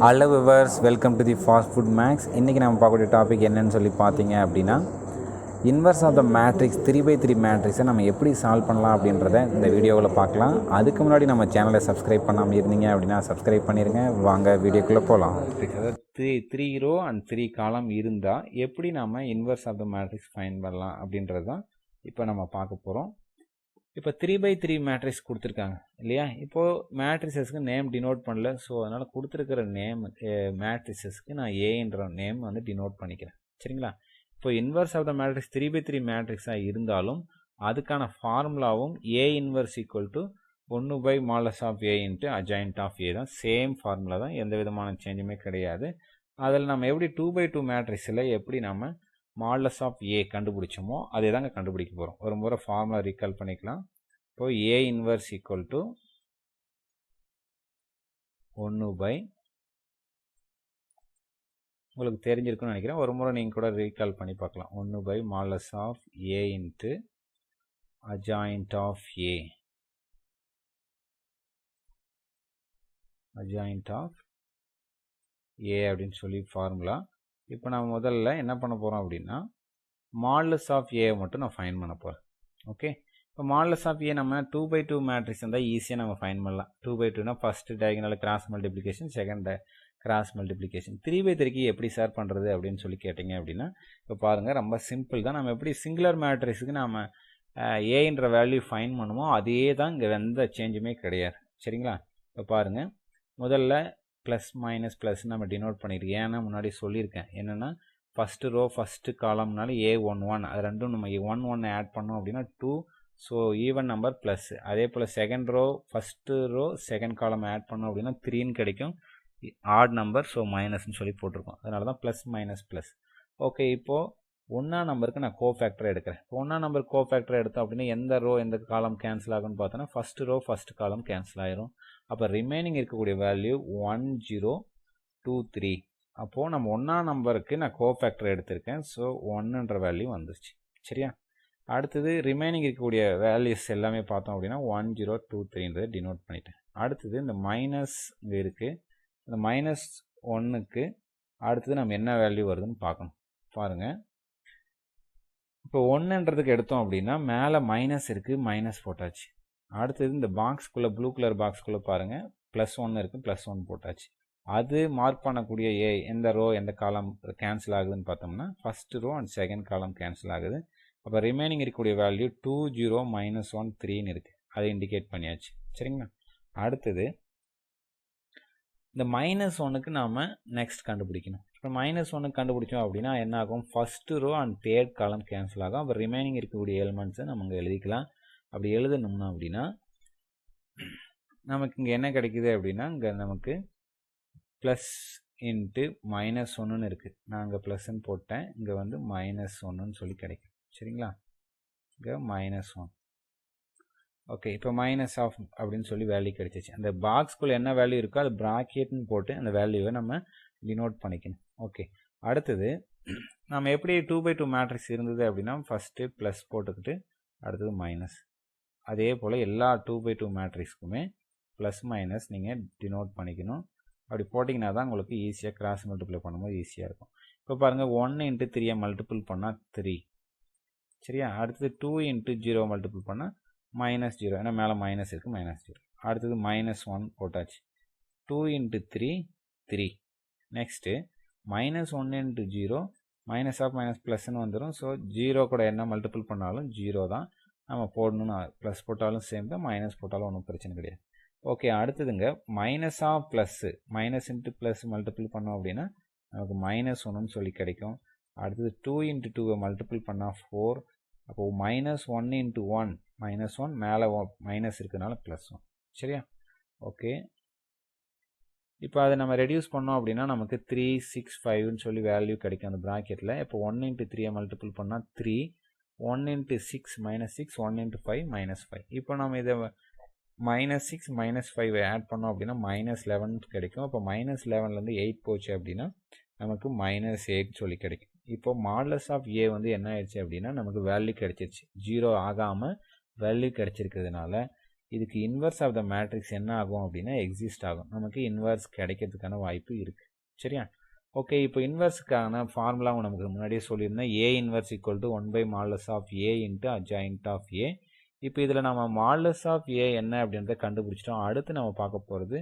Hello viewers, welcome to the fast food max. இன்றைக்கி நம்ம பார்க்கக்கூடிய டாபிக் என்னன்னு சொல்லி பார்த்தீங்க அப்படின்னா, இன்வர்ஸ் ஆஃப் த மேட்ரிக்ஸ் 3/3 மேட்ரிக்ஸை நம்ம எப்படி சால்வ் பண்ணலாம் அப்படின்றத இந்த வீடியோவில் பார்க்கலாம். அதுக்கு முன்னாடி நம்ம சேனலை சப்ஸ்கிரைப் பண்ணாமல் இருந்தீங்க அப்படின்னா சப்ஸ்கிரைப் பண்ணிடுங்க. வாங்க வீடியோக்குள்ளே போகலாம். அதாவது த்ரீ ரோ அண்ட் 3 காலம் இருந்தால் எப்படி நம்ம inverse of the matrix find பண்ணலாம் அப்படின்றது தான் இப்போ நம்ம பார்க்க போகிறோம். இப்போ 3/3 மேட்ரிக்ஸ் கொடுத்துருக்காங்க இல்லையா? இப்போது மேட்ரிக்ஸஸ்க்கு நேம் டினோட் பண்ணல. ஸோ அதனால் கொடுத்துருக்கிற நேம் மேட்ரிக்ஸஸ்க்கு நான் ஏன்ற நேம் வந்து டினோட் பண்ணிக்கிறேன். சரிங்களா? இப்போ இன்வர்ஸ் ஆஃப் த மேட்ரிக்ஸ் 3/3 மேட்ரிக்ஸாக இருந்தாலும் அதுக்கான ஃபார்முலாவும் A inverse equal to 1/mod of A into adjoint of A தான். சேம் ஃபார்முலா தான், எந்த விதமான சேஞ்சுமே கிடையாது. அதில் நம்ம எப்படி 2/2 மேட்ரிக்ஸில் எப்படி நம்ம மாடலஸ் ஆஃப் ஏ கண்டுபிடிச்சோமோ அதே தாங்க கண்டுபிடிக்க போகிறோம். ஒரு முறை ஃபார்முலா ரீகால் பண்ணிக்கலாம். இப்போ ஏ இன்வர்ஸ் ஈக்குவல் டு 1/, உங்களுக்கு தெரிஞ்சிருக்குன்னு நினைக்கிறேன். ஒரு முறை நீங்கள் கூட ரீகால் பண்ணி பார்க்கலாம். 1/, modulus of A into adjoint of A, adjoint of A அப்படின்னு சொல்லி ஃபார்முலா. இப்போ நான் முதல்ல என்ன பண்ண போகிறோம் அப்படின்னா, மாடலஸ் ஆஃப் ஏ மட்டும் நான் ஃபைன் பண்ண போகிறேன். ஓகே, இப்போ மாடலஸ் ஆஃப் ஏ நம்ம 2/2 மேட்ரிக்ஸ் இருந்தால் ஈஸியாக நம்ம ஃபைன் பண்ணலாம். 2/2னா first diagonal cross multiplication, second cross multiplication. 3/3க்கு எப்படி சார் பண்ணுறது அப்படின்னு சொல்லி கேட்டிங்க அப்படின்னா, இப்போ பாருங்கள், ரொம்ப சிம்பிள் தான். நம்ம எப்படி சிங்குலர் மேட்ரிக்ஸுக்கு நம்ம ஏன்ற வேல்யூ ஃபைன் பண்ணுமோ அதே தான் இங்கே எந்த சேஞ்சுமே கிடையாது. சரிங்களா? இப்போ பாருங்கள், முதல்ல ப்ளஸ் மைனஸ் ப்ளஸ் நம்ம டினோட் பண்ணியிருக்கோம். ஏன்னா முன்னாடி சொல்லியிருக்கேன் என்னென்னா, ஃபஸ்ட்டு ரோ ஃபஸ்ட்டு காலம்னால A11, அது ரெண்டும் நம்ம 1 ஆட் பண்ணோம் அப்படின்னா 2, ஸோ ஈவன் நம்பர் ப்ளஸ். அதே போல் second row first row second column add பண்ணோம் அப்படின்னா 3ன்னு கிடைக்கும், ஆட் நம்பர், ஸோ மைனஸ்ன்னு சொல்லி போட்டிருக்கோம். அதனால தான் ப்ளஸ் மைனஸ் ப்ளஸ். ஓகே, இப்போது 1ஆம் நம்பருக்கு நான் கோஃபேக்டர் எடுக்கிறேன். 1ஆம் நம்பர் கோஃபேக்டர் எடுத்தோம் அப்படின்னா எந்த ரோ எந்த காலம் கேன்சல் ஆகும்னு பார்த்தோன்னா first row first column cancel ஆயிரும். அப்போ ரிமைனிங் இருக்கக்கூடிய வேல்யூ 1 0 2 3. அப்போது நம்ம 1ஆம் நம்பருக்கு நான் கோஃபேக்டர் எடுத்திருக்கேன். ஸோ 1ன்ற வேல்யூ வந்துருச்சு. சரியா? அடுத்தது ரிமைனிங் இருக்கக்கூடிய வேல்யூஸ் எல்லாமே பார்த்தோம் அப்படின்னா 1 0 2 3ன்றதை டினோட் பண்ணிட்டேன். அடுத்தது இந்த மைனஸ் இங்கே இருக்குது. இந்த -1க்கு அடுத்தது நம்ம என்ன வேல்யூ வருதுன்னு பார்க்கணும். பாருங்கள், இப்போ 1ன்றதுக்கு எடுத்தோம் அப்படின்னா மேலே மைனஸ் இருக்குது, மைனஸ் போட்டாச்சு. அடுத்தது இந்த பாக்ஸ்குள்ளே ப்ளூ கலர் பாக்ஸ்குள்ளே பாருங்கள், +1 இருக்குது, +1 போட்டாச்சு. அது மார்க் பண்ணக்கூடிய ஏ எந்த ரோ எந்த காலம் கேன்சல் ஆகுதுன்னு பார்த்தோம்னா first row and second column cancel ஆகுது. அப்போ ரிமைனிங் இருக்கக்கூடிய வேல்யூ 2 0 -1 3ன்னு இருக்குது. அதை இண்டிகேட் பண்ணியாச்சு. சரிங்களா? அடுத்தது இந்த -1க்கு நாம் நெக்ஸ்ட் கண்டுபிடிக்கணும். இப்போ -1க்கு கண்டுபிடிச்சோம் அப்படின்னா என்ன ஆகும், first row and third column cancel ஆகும். அப்போ ரிமைனிங் இருக்கக்கூடிய எலிமெண்ட்ஸை நம்ம இங்கே எழுதிக்கலாம். அப்படி எழுதணும்னா அப்படின்னா நமக்கு இங்கே என்ன கிடைக்குது அப்படின்னா, இங்கே நமக்கு ப்ளஸ் இன்ட்டு -1ன்னு இருக்குது. நான் இங்கே ப்ளஸ்ன்னு போட்டேன், இங்கே வந்து -1ன்னு சொல்லி கிடைக்கும். சரிங்களா? இங்கே -1. ஓகே, இப்போ மைனஸ் ஆஃப் அப்படின்னு சொல்லி வேல்யூ கிடைச்சிச்சு. அந்த பாக்ஸ்குள்ளே என்ன வேல்யூ இருக்கோ அது ப்ராக்கெட்னு போட்டு அந்த வேல்யூவை நம்ம டினோட் பண்ணிக்கணும். ஓகே, அடுத்தது நம்ம எப்படி 2/2 மேட்ரிக்ஸ் இருந்தது அப்படின்னா ஃபஸ்ட்டு ப்ளஸ் போட்டுக்கிட்டு அடுத்தது மைனஸ். அதே போல் எல்லா 2/2 மேட்ரிக்ஸ்க்குமே ப்ளஸ் மைனஸ் நீங்கள் டினோட் பண்ணிக்கணும். அப்படி போட்டிங்கன்னா தான் உங்களுக்கு ஈஸியாக கிராஸ் மல்டிப்ளை பண்ணும்போது ஈஸியாக இருக்கும். இப்போ பாருங்கள், 1 × 3 மல்டிபிள் பண்ணால் 3. சரியா? அடுத்தது 2 × 0 மல்டிபிள் பண்ணால் -0, ஏன்னா மேலே மைனஸ் இருக்குது, -0. அடுத்தது -1 போட்டாச்சு. 2 × 3 3. நெக்ஸ்ட்டு -1 × 0 மைனஸ் ஆஃப் மைனஸ் ப்ளஸ்ன்னு வந்துடும். ஸோ 0 கூட என்ன மல்டிபிள் பண்ணாலும் 0 தான் நம்ம போடணும்னு, ப்ளஸ் போட்டாலும் சேம் தான், மைனஸ் போட்டாலும் ஒன்றும் பிரச்சனை கிடையாது. ஓகே, அடுத்ததுங்க minus of plus, minus into plus multiple பண்ணோம் அப்படின்னா நமக்கு -1ன்னு சொல்லி கிடைக்கும். அடுத்தது 2 × 2 மல்டிபிள் பண்ணால் 4. அப்போது -1 × 1 -1, மேலே மைனஸ் இருக்கிறதுனால +1. சரியா? ஓகே, இப்போ அதை நம்ம ரெடியூஸ் பண்ணோம் அப்படின்னா நமக்கு 3 6 5ன்னு சொல்லி வேல்யூ கிடைக்கும் அந்த ப்ராக்கெட்டில். இப்போ 1 × 3 மல்டிபிள் பண்ணால் 3, 1 × 6 -6, 1 × 5 -5. இப்போ நம்ம இதை -6 -5 ஆட் பண்ணோம் அப்படின்னா -11 கிடைக்கும். அப்போ -11லேருந்து 8 போச்சு அப்படின்னா நமக்கு -8 சொல்லி கிடைக்கும். இப்போ மாடலஸ் ஆஃப் ஏ வந்து என்ன ஆயிடுச்சு அப்படின்னா நமக்கு வேல்யூ கிடைச்சிருச்சு. 0 ஆகாமல் வேல்யூ கிடைச்சிருக்கிறதுனால இதுக்கு இன்வர்ஸ் ஆஃப் த மேட்ரிக்ஸ் என்ன ஆகும் அப்படின்னா எக்ஸிஸ்ட் ஆகும். நமக்கு இன்வர்ஸ் கிடைக்கிறதுக்கான வாய்ப்பு இருக்குது. சரியா? ஓகே, இப்போ இன்வர்ஸுக்கான ஃபார்முலாவும் நமக்கு முன்னாடியே சொல்லியிருந்தேன். ஏ இன்வர்ஸ் ஈக்குவல் டு 1/மாடுலஸ் of A into adjoint of A. இப்போ இதில் நம்ம மாடுலஸ் ஆஃப் ஏ என்ன அப்படின்றத கண்டுபிடிச்சிட்டோம். அடுத்து நம்ம பார்க்க போகிறது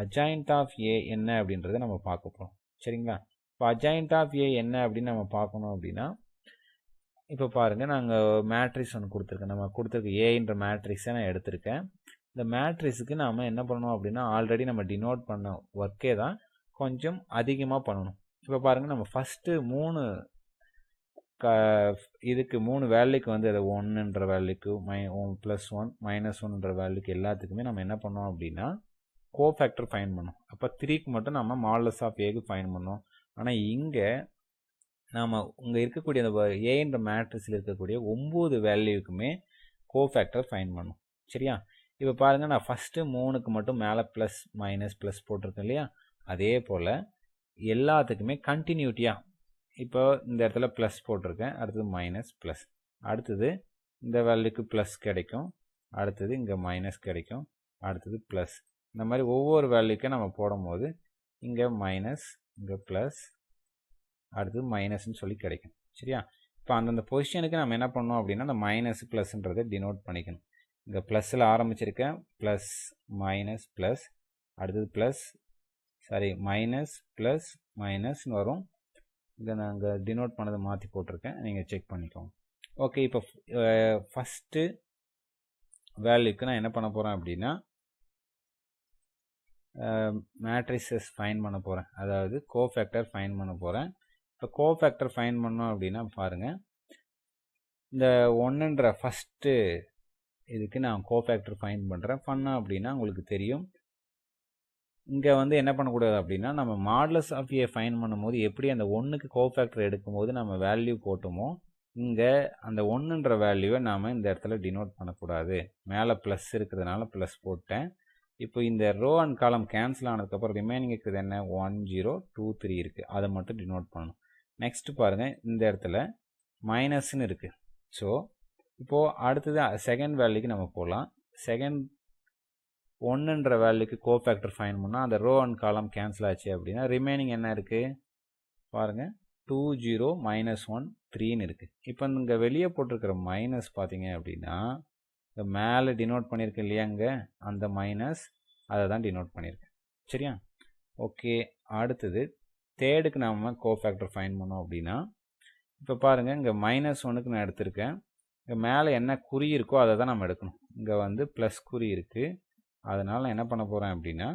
அட்ஜாயின்ட் ஆஃப் ஏ என்ன அப்படின்றத நம்ம பார்க்க போகிறோம். சரிங்களா? இப்போ அட்ஜாயின்ட் ஆஃப் ஏ என்ன அப்படின்னு நம்ம பார்க்கணும் அப்படின்னா, இப்போ பாருங்கள், நாங்கள் மேட்ரிக்ஸ் ஒன்று கொடுத்துருக்கேன். நம்ம கொடுத்துருக்க ஏன்ற மேட்ரிக்ஸை நான் எடுத்திருக்கேன். இந்த மேட்ரிக்ஸுக்கு நாம் என்ன பண்ணணும் அப்படின்னா, ஆல்ரெடி நம்ம டினோட் பண்ண ஒர்க்கே தான் கொஞ்சம் அதிகமாக பண்ணணும். இப்போ பாருங்கள், நம்ம ஃபஸ்ட்டு 3 இதுக்கு 3 வேல்யூக்கு வந்து அதை 1ன்ற வேல்யூக்கு +1 -1ன்ற வேல்யூக்கு எல்லாத்துக்குமே நம்ம என்ன பண்ணோம் அப்படின்னா கோஃபேக்டர் ஃபைன் பண்ணோம். அப்போ 3க்கு மட்டும் நம்ம மாடுலஸ் ஆஃப் ஏக்கு ஃபைன் பண்ணோம். ஆனால் இங்கே நாம் இங்கே இருக்கக்கூடிய அந்த ஏன்ற மேட்ரிக்ஸில் இருக்கக்கூடிய 9 வேல்யூக்குமே கோஃபேக்டர் ஃபைன் பண்ணோம். சரியா? இப்போ பாருங்கள், நான் ஃபஸ்ட்டு 3க்கு மட்டும் மேலே ப்ளஸ் மைனஸ் ப்ளஸ் போட்டிருக்கேன் இல்லையா? அதே போல் எல்லாத்துக்குமே கண்டினியூட்டியாக இப்போ இந்த இடத்துல ப்ளஸ் போட்டிருக்கேன், அடுத்தது மைனஸ் ப்ளஸ், அடுத்தது இந்த வேல்யூக்கு ப்ளஸ் கிடைக்கும், அடுத்தது இங்கே மைனஸ் கிடைக்கும், அடுத்தது ப்ளஸ். இந்த மாதிரி ஒவ்வொரு வேல்யூக்கும் நம்ம போடும்போது இங்கே மைனஸ், இங்கே ப்ளஸ், அடுத்தது மைனஸ்ன்னு சொல்லி கிடைக்கும். சரியா? இப்போ அந்தந்த பொசிஷனுக்கு நம்ம என்ன பண்ணோம் அப்படின்னா அந்த மைனஸ் ப்ளஸ்ன்றதை டினோட் பண்ணிக்கணும். இங்கே ப்ளஸில் ஆரம்பிச்சிருக்கேன், ப்ளஸ் மைனஸ் ப்ளஸ், அடுத்தது ப்ளஸ் மைனஸ் ப்ளஸ் மைனஸ்ன்னு வரும். இதை நாங்கள் டினோட் பண்ணதை மாற்றி போட்டிருக்கேன், நீங்கள் செக் பண்ணிக்கோங்க. ஓகே, இப்போ ஃபஸ்ட்டு வேல்யூக்கு நான் என்ன பண்ண போகிறேன் அப்படின்னா மேட்ரிக்ஸஸ் ஃபைன் பண்ண போகிறேன், அதாவது கோஃபேக்டர் ஃபைன் பண்ண போகிறேன். இப்போ கோஃபேக்டர் ஃபைன் பண்ணோம் அப்படின்னா பாருங்கள், இந்த 1ன்ற ஃபஸ்ட்டு இதுக்கு நான் கோஃபேக்டர் ஃபைன் பண்ணுறேன். பண்ணோம் அப்படின்னா உங்களுக்கு தெரியும், இங்கே வந்து என்ன பண்ணக்கூடாது அப்படின்னா நம்ம மாடுலஸ் ஆஃப் ஏ ஃபைன் பண்ணும்போது எப்படி அந்த 1க்கு கோஃபேக்டர் எடுக்கும்போது நம்ம வேல்யூ போட்டோமோ, இங்கே அந்த 1ன்ற வேல்யூவை நாம் இந்த இடத்துல டினோட் பண்ணக்கூடாது. மேலே ப்ளஸ் இருக்கிறதுனால ப்ளஸ் போட்டேன். இப்போ இந்த ரோ அண்ட் காலம் கேன்சல் ஆனதுக்கப்புறம் ரிமைனிங் இருக்குது என்ன, 1 0 2 3 இருக்குது, அதை மட்டும் டினோட் பண்ணணும். நெக்ஸ்ட்டு பாருங்கள், இந்த இடத்துல மைனஸ்ன்னு இருக்குது. ஸோ இப்போது அடுத்தது செகண்ட் வேல்யூக்கு நம்ம போகலாம். செகண்ட் 1ன்ற வேல்யூக்கு கோஃபேக்டர் ஃபைன் பண்ணால் அந்த ரோ அண்ட் காலம் கேன்சல் ஆச்சு அப்படின்னா ரிமைனிங் என்ன இருக்குது பாருங்கள், 2 0 -1 3ன்னு இருக்குது. இப்போ இங்கே வெளியே போட்டிருக்கிற மைனஸ் பார்த்தீங்க அப்படின்னா இந்த மேலே டினோட் பண்ணியிருக்கேன் இல்லையா, இங்கே அந்த மைனஸ் அதை தான் டினோட் பண்ணியிருக்கேன். சரியா? ஓகே, அடுத்தது தேர்டுக்கு நாம் கோஃபேக்டர் ஃபைன் பண்ணோம் அப்படின்னா இப்போ பாருங்கள், இங்கே -1க்கு நான் எடுத்திருக்கேன். இங்கே மேலே என்ன குறி இருக்கோ அதை தான் நம்ம எடுக்கணும். இங்கே வந்து ப்ளஸ் குறி இருக்குது, அதனால் நான் என்ன பண்ண போகிறேன் அப்படின்னா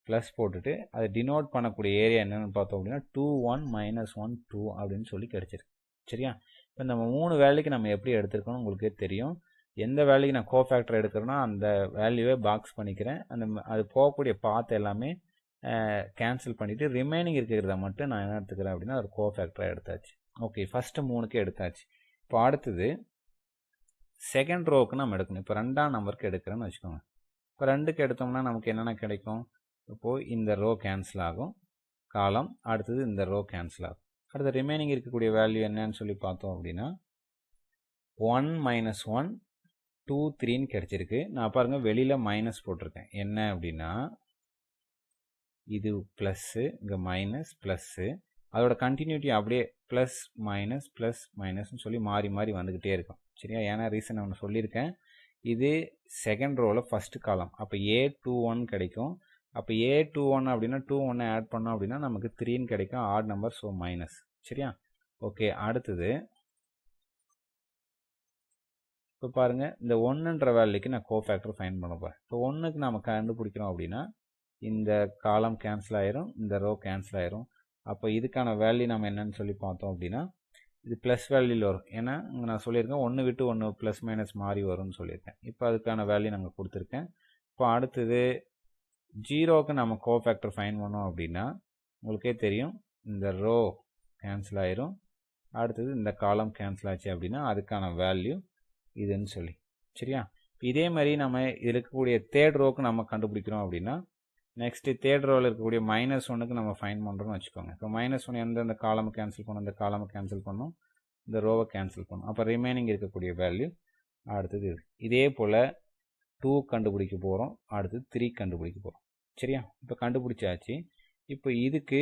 ப்ளஸ் போட்டுட்டு அதை டினோட் பண்ணக்கூடிய ஏரியா என்னென்னு பார்த்தோம் அப்படின்னா 2 1 -1 2 அப்படின்னு சொல்லி கிடச்சிருக்கு. சரியா? இப்போ நம்ம 3 வேல்யூக்கு நம்ம எப்படி எடுத்துருக்கோன்னு உங்களுக்கே தெரியும். எந்த வேல்யூக்கு நான் கோஃபேக்டர் எடுக்கிறேன்னா அந்த வேல்யூவே பாக்ஸ் பண்ணிக்கிறேன். அது போகக்கூடிய பாத் எல்லாமே கேன்சல் பண்ணிவிட்டு ரிமைனிங் இருக்கிறத மட்டும் நான் என்ன எடுத்துக்கிறேன் அப்படின்னா ஒரு கோஃபேக்டராக எடுத்தாச்சு. ஓகே, ஃபஸ்ட்டு 3க்கு எடுத்தாச்சு. இப்போ அடுத்தது செகண்ட் ரோவுக்கு நம்ம எடுக்கணும். இப்போ 2ஆம் நம்பருக்கு எடுக்கிறேன்னு வச்சுக்கோங்க. இப்போ 2க்கு எடுத்தோம்னா நமக்கு என்னென்ன கிடைக்கும், இப்போது இந்த ரோ கேன்சல் ஆகும், காலம், அடுத்தது இந்த ரோ கேன்சல் ஆகும். அடுத்து ரிமைனிங் இருக்கக்கூடிய வேல்யூ என்னன்னு சொல்லி பார்த்தோம் அப்படின்னா 1 -1 2 3ன்னு கிடச்சிருக்கு. நான் பாருங்கள் வெளியில் மைனஸ் போட்டிருக்கேன். என்ன அப்படின்னா இது ப்ளஸ்ஸு, இங்கே மைனஸ் ப்ளஸ்ஸு, அதோட கண்டினியூட்டி அப்படியே ப்ளஸ் மைனஸ்ன்னு சொல்லி மாறி மாறி வந்துக்கிட்டே இருக்கும். சரியா? ஏன்னா ரீசன் ஒன்று சொல்லியிருக்கேன், இது செகண்ட் ரோவில் ஃபஸ்ட்டு காலம். அப்போ A21 கிடைக்கும். அப்போ A21 அப்படின்னா 2 1 ஆட் பண்ணோம் அப்படின்னா நமக்கு 3ன்னு கிடைக்கும், ஆட் நம்பர், ஸோ மைனஸ். சரியா? ஓகே, அடுத்தது இப்போ பாருங்கள், இந்த 1ன்ற வேல்யூக்கு நான் கோஃபேக்டர் ஃபைன் பண்ண போகிறேன். இப்போ 1க்கு நம்ம கண்டுபிடிக்கிறோம் அப்படின்னா இந்த காலம் கேன்சல் ஆயிரும், இந்த ரோ கேன்சல் ஆயிரும். அப்போ இதுக்கான வேல்யூ நம்ம என்னன்னு சொல்லி பார்த்தோம் அப்படின்னா இது ப்ளஸ் வேல்யூவில் வரும். ஏன்னா இங்கே நான் சொல்லியிருக்கேன் 1 விட்டு 1 ப்ளஸ் மைனஸ் மாறி வரும்னு சொல்லியிருக்கேன். இப்போ அதுக்கான வேல்யூ நாங்கள் கொடுத்துருக்கேன். இப்போ அடுத்தது 0க்கு நம்ம கோஃபேக்டர் ஃபைன் பண்ணோம் அப்படின்னா உங்களுக்கே தெரியும், இந்த ரோ கேன்சல் ஆயிரும், அடுத்தது இந்த காலம் கேன்சல் ஆச்சு அப்படின்னா அதுக்கான வேல்யூ இதுன்னு சொல்லி. சரியா? இதே மாதிரி நம்ம இருக்கக்கூடிய தேர்ட் ரோவுக்கு நம்ம கண்டுபிடிக்கிறோம் அப்படின்னா நெக்ஸ்ட்டு தேர்ட் ரோவில் இருக்கக்கூடிய -1க்கு நம்ம ஃபைன் பண்ணுறோம்னு வச்சுக்கோங்க. இப்போ -1 எந்தெந்த காலமை கேன்சல் பண்ணணும், இந்த காலமை கேன்சல் பண்ணணும், இந்த ரோவை கேன்சல் பண்ணணும். அப்போ ரிமைனிங் இருக்கக்கூடிய வேல்யூ அடுத்தது இது. இதே போல் 2 கண்டுபிடிக்க போகிறோம், அடுத்து 3 கண்டுபிடிக்க போகிறோம். சரியா? இப்போ கண்டுபிடிச்சாச்சு. இப்போ இதுக்கு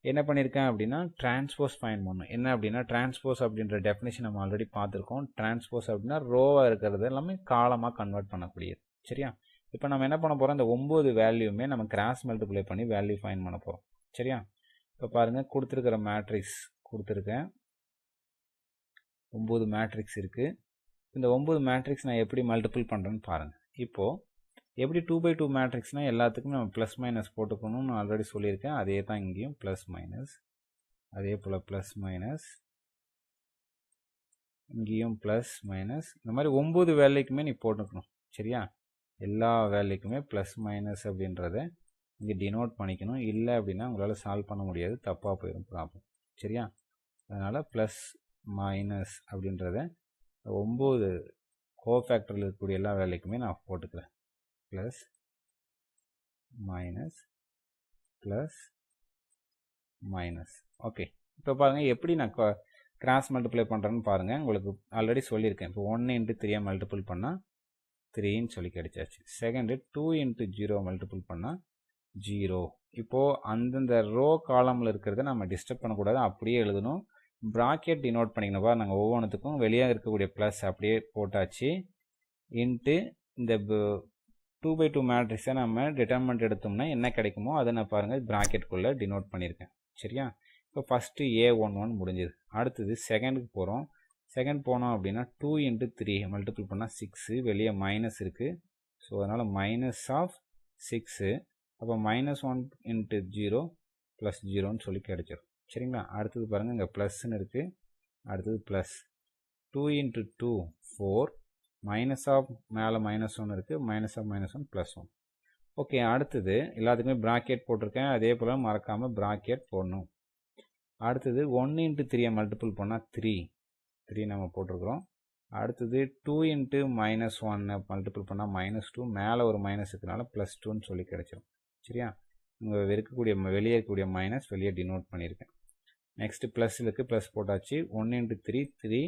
என்ன பண்ணியிருக்கேன் அப்படின்னா டிரான்ஸ்போஸ் ஃபைண்ட் பண்ணணும். என்ன அப்படின்னா டிரான்ஸ்போஸ் அப்படின்ற டெஃபினேஷன் நம்ம ஆல்ரெடி பார்த்துருக்கோம். டிரான்ஸ்போஸ் அப்படின்னா ரோவாக இருக்கிறது எல்லாமே காலமாக கன்வெர்ட் பண்ணக்கூடியது. சரியா? இப்போ நம்ம என்ன பண்ண போகிறோம், இந்த 9 வேல்யூமே நம்ம கிராஸ் மல்டிப்ளை பண்ணி வேல்யூ ஃபைண்ட் பண்ண போகிறோம். சரியா? இப்போ பாருங்கள், கொடுத்துருக்கிற மேட்ரிக்ஸ் கொடுத்துருக்கேன். 9 மேட்ரிக்ஸ் இருக்குது. இந்த 9 மேட்ரிக்ஸ் நான் எப்படி மல்டிபிள் பண்ணுறேன்னு பாருங்கள். இப்போது எப்படி 2x2 மேட்ரிக்ஸ்னால் எல்லாத்துக்குமே நம்ம ப்ளஸ் மைனஸ் போட்டுக்கணும்னு ஆல்ரெடி சொல்லியிருக்கேன். அதே தான் இங்கேயும் ப்ளஸ் மைனஸ், அதே போல் ப்ளஸ் மைனஸ், இங்கேயும் ப்ளஸ் மைனஸ். இந்த மாதிரி 9 வேல்யூக்குமே நீ போட்டுக்கணும். சரியா? எல்லா வேல்யூக்குமே ப்ளஸ் மைனஸ் அப்படின்றத இங்கே டினோட் பண்ணிக்கணும். இல்லை அப்படின்னா உங்களால் சால்வ் பண்ண முடியாது, தப்பாக போயிடும் ப்ராப்ளம். சரியா? அதனால் ப்ளஸ் மைனஸ் அப்படின்றத 9 கோஃபேக்டரில் இருக்கக்கூடிய எல்லா வேல்யூக்குமே நான் போட்டுக்கிறேன். Plus minus plus minus. Okay, இப்போ பாருங்கள் எப்படி நான் கிராஸ் மல்டிப்ளை பண்ணுறேன்னு பாருங்கள். உங்களுக்கு ஆல்ரெடி சொல்லியிருக்கேன். இப்போ 1 × 3 மல்டிபிள் பண்ணால் 3ன்னு சொல்லி கிடைச்சாச்சு. செகண்டு 2 × 0 மல்டிபிள் பண்ணால் 0. இப்போது அந்தந்த ரோ காலமில் இருக்கிறத நம்ம டிஸ்டர்ப் பண்ணக்கூடாது, அப்படியே எழுதணும். ப்ராக்கெட் டினோட் பண்ணிக்கணும்ப்பா. நாங்கள் ஒவ்வொன்றுத்துக்கும் வெளியே இருக்கக்கூடிய ப்ளஸ் அப்படியே போட்டாச்சு. இன்ட்டு இந்த 2x2 மேட்ரிக்ஸை நம்ம டிட்டர்மெண்ட் எடுத்தோம்னா என்ன கிடைக்குமோ அதை நான் பாருங்கள் ப்ராக்கெட்டுக்குள்ளே டினோட் பண்ணியிருக்கேன். சரியா? இப்போ ஃபஸ்ட்டு A11 முடிஞ்சது. அடுத்தது செகண்டுக்கு போகிறோம். செகண்ட் போனோம் அப்படின்னா 2 × 3 மல்டிபிள் பண்ணால் 6, வெளியே மைனஸ் இருக்குது. ஸோ அதனால் மைனஸ் ஆஃப் 6. அப்போ -1 × 0 + 0ன்னு சொல்லி கிடைச்சிடும். சரிங்களா? அடுத்தது பாருங்கள், இங்கே ப்ளஸ்ன்னு இருக்குது. அடுத்தது ப்ளஸ் 2 × 2 4, மைனஸ் ஆஃப் மேலே -1 இருக்குது, மைனஸ் ஆஃப் -1 +1. ஓகே, அடுத்தது எல்லாத்துக்குமே ப்ராக்கெட் போட்டிருக்கேன். அதே போல் மறக்காமல் ப்ராக்கெட் போடணும். அடுத்தது 1 × 3 மல்டிபிள் பண்ணால் 3 நம்ம போட்டிருக்கிறோம். அடுத்தது 2 × -1 மல்டிபிள் பண்ணால் -2, மேலே ஒரு மைனஸ் இருக்கிறனால +2ன்னு சொல்லி கிடைச்சிடும். சரியா? இங்கே இருக்கக்கூடிய வெளியே இருக்கக்கூடிய மைனஸ் வெளியே டினோட் பண்ணியிருக்கேன். நெக்ஸ்ட்டு ப்ளஸ் இருக்குது, ப்ளஸ் போட்டாச்சு. 1 × 3 3,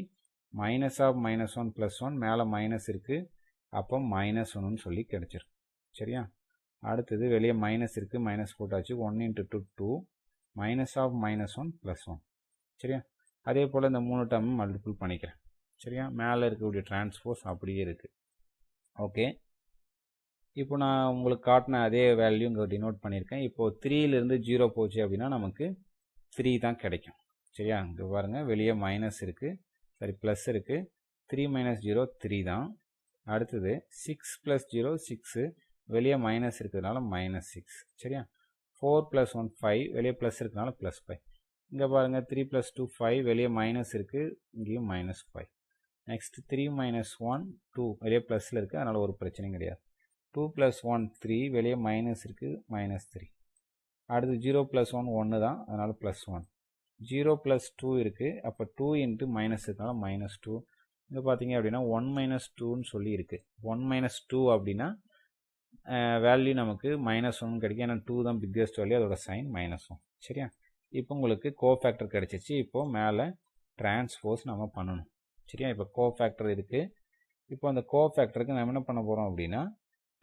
மைனஸ் ஆஃப் -1 +1, மேலே மைனஸ் இருக்குது, அப்போ -1ன்னு சொல்லி கிடைச்சிடும். சரியா? அடுத்தது வெளியே மைனஸ் இருக்குது, மைனஸ் போட்டாச்சு. 1 × 2 2, மைனஸ் ஆஃப் -1 +1. சரியா? அதே போல் இந்த 3 டேர்மும் மல்டிபிள் பண்ணிக்கிறேன். சரியா? மேலே இருக்கக்கூடிய டிரான்ஸ்போஸ் அப்படியே இருக்குது. ஓகே, இப்போ நான் உங்களுக்கு காட்டின அதே வேல்யூ இங்கே டினோட் பண்ணியிருக்கேன். இப்போது 3லேருந்து 0 போச்சு அப்படின்னா நமக்கு 3 தான் கிடைக்கும். சரியா? இங்கே பாருங்கள், வெளியே மைனஸ் இருக்குது, சரி ப்ளஸ் இருக்குது. 3 - 0 3 தான். அடுத்தது 6 + 0 6, வெளியே மைனஸ் இருக்கிறதுனால -6. சரியா? 4 + 1 5, வெளியே ப்ளஸ் இருக்கிறதுனால +5. இங்கே பாருங்கள், 3 + 2 5, வெளியே மைனஸ் இருக்குது, இங்கேயும் -5. நெக்ஸ்ட் 3 - 1 2, வெளியே ப்ளஸில் இருக்குது, அதனால் ஒரு பிரச்சனையும் கிடையாது. 2 + 1 3, வெளியே மைனஸ் இருக்குது, -3. அடுத்து 0 + 1 1 தான், அதனால் +1. 0 + 2 இருக்குது, அப்போ 2 × மைனஸ் இருக்கனால -2. இங்கே பார்த்தீங்க அப்படின்னா 1 - 2ன்னு சொல்லி இருக்குது. 1 - 2 அப்படின்னா வேல்யூ நமக்கு -1 கிடைக்கும். ஏன்னா 2 தான் பிக்கஸ்ட் வேல்யூ, அதோட சைன் -1. சரியா? இப்போ உங்களுக்கு கோஃபேக்டர் கிடைச்சிச்சு. இப்போது மேலே டிரான்ஸ்போஸ் நம்ம பண்ணணும். சரியா? இப்போ கோஃபேக்டர் இருக்குது. இப்போ அந்த கோஃபேக்டருக்கு நம்ம என்ன பண்ண போகிறோம் அப்படின்னா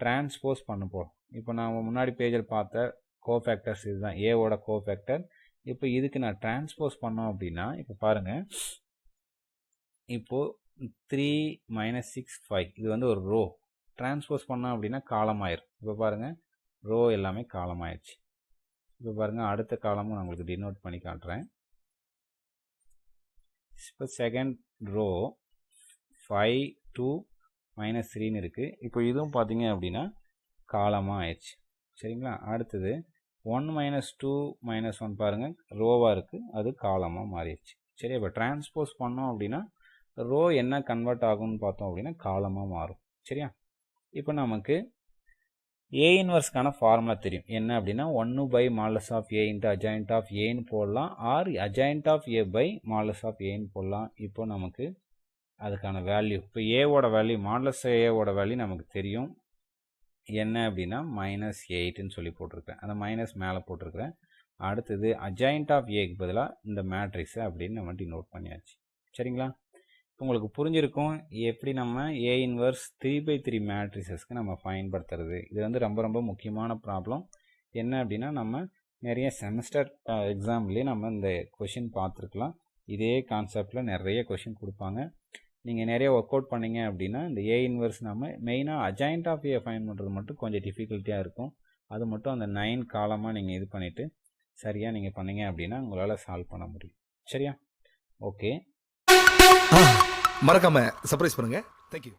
டிரான்ஸ்போஸ் பண்ண போகிறோம். இப்போ நான் முன்னாடி பேஜில் பார்த்த கோஃபேக்டர்ஸ் இதுதான், ஏவோட கோஃபேக்டர். இப்போ இதுக்கு நான் டிரான்ஸ்போஸ் பண்ணோம் அப்படின்னா இப்போ பாருங்கள், இப்போது 3 - 6 5, இது வந்து ஒரு ரோ. டிரான்ஸ்போஸ் பண்ணோம் அப்படின்னா காலம் ஆயிரும். இப்போ பாருங்கள், ரோ எல்லாமே காலம் ஆயிடுச்சு. இப்போ பாருங்கள், அடுத்த காலமும் நான் உங்களுக்கு டினோட் பண்ணி காட்டுறேன். இப்போ செகண்ட் ரோ 5 2 -3ன்னு இருக்குது. இப்போ இதுவும் பார்த்தீங்க அப்படின்னா காலமாக ஆயிடுச்சு. சரிங்களா? அடுத்தது 1 - 2 - 1 பாருங்கள், ரோவாக இருக்குது, அது காலமாக மாறிடுச்சு. சரி, இப்போ டிரான்ஸ்போஸ் பண்ணோம் அப்படின்னா ரோ என்ன கன்வெர்ட் ஆகும்னு பார்த்தோம் அப்படின்னா காலமாக மாறும். சரியா? இப்போ நமக்கு A இன்வர்ஸ்க்கான ஃபார்முலா தெரியும். என்ன அப்படின்னா 1/mod of A × adjoint of Aன்னு போடலாம், or adjoint of A / mod of Aன்னு போடலாம். இப்போ நமக்கு அதுக்கான வேல்யூ, இப்போ ஏவோட வேல்யூ |A|ஓட வேல்யூ நமக்கு தெரியும். என்ன அப்படின்னா -8ன்னு சொல்லி போட்டிருக்கேன். அந்த மைனஸ் மேலே போட்டிருக்கிறேன். அடுத்தது adjoint of Aக்கு பதிலாக இந்த மேட்ரிக்ஸை அப்படின்னு நம்ம டினோட் பண்ணியாச்சு. சரிங்களா? உங்களுக்கு புரிஞ்சிருக்கும் எப்படி நம்ம ஏ இன்வர்ஸ் 3/3 மேட்ரிசஸ்க்கு நம்ம பயன்படுத்துறது. இது வந்து ரொம்ப ரொம்ப முக்கியமான ப்ராப்ளம். என்ன அப்படின்னா நம்ம நிறைய செமஸ்டர் எக்ஸாம்லேயே நம்ம இந்த கொஷின் பார்த்துருக்கலாம். இதே கான்செப்டில் நிறைய கொஷின் கொடுப்பாங்க. நீங்கள் நிறைய ஒர்க் அவுட் பண்ணிங்க அப்படின்னா இந்த ஏ இன்வர்ஸ் நம்ம மெயினாக அஜாயிண்ட் ஆஃப் ஏ ஃபைன் பண்ணுறது மட்டும் கொஞ்சம் டிஃபிகல்ட்டியாக இருக்கும். அது மட்டும் அந்த 9 காலமாக நீங்கள் இது பண்ணிவிட்டு சரியாக நீங்கள் பண்ணீங்க அப்படின்னா உங்களால் சால்வ் பண்ண முடியும். சரியா? ஓகே, மறக்காம சர்ப்ரைஸ் பண்ணுங்க. தேங்க்யூ.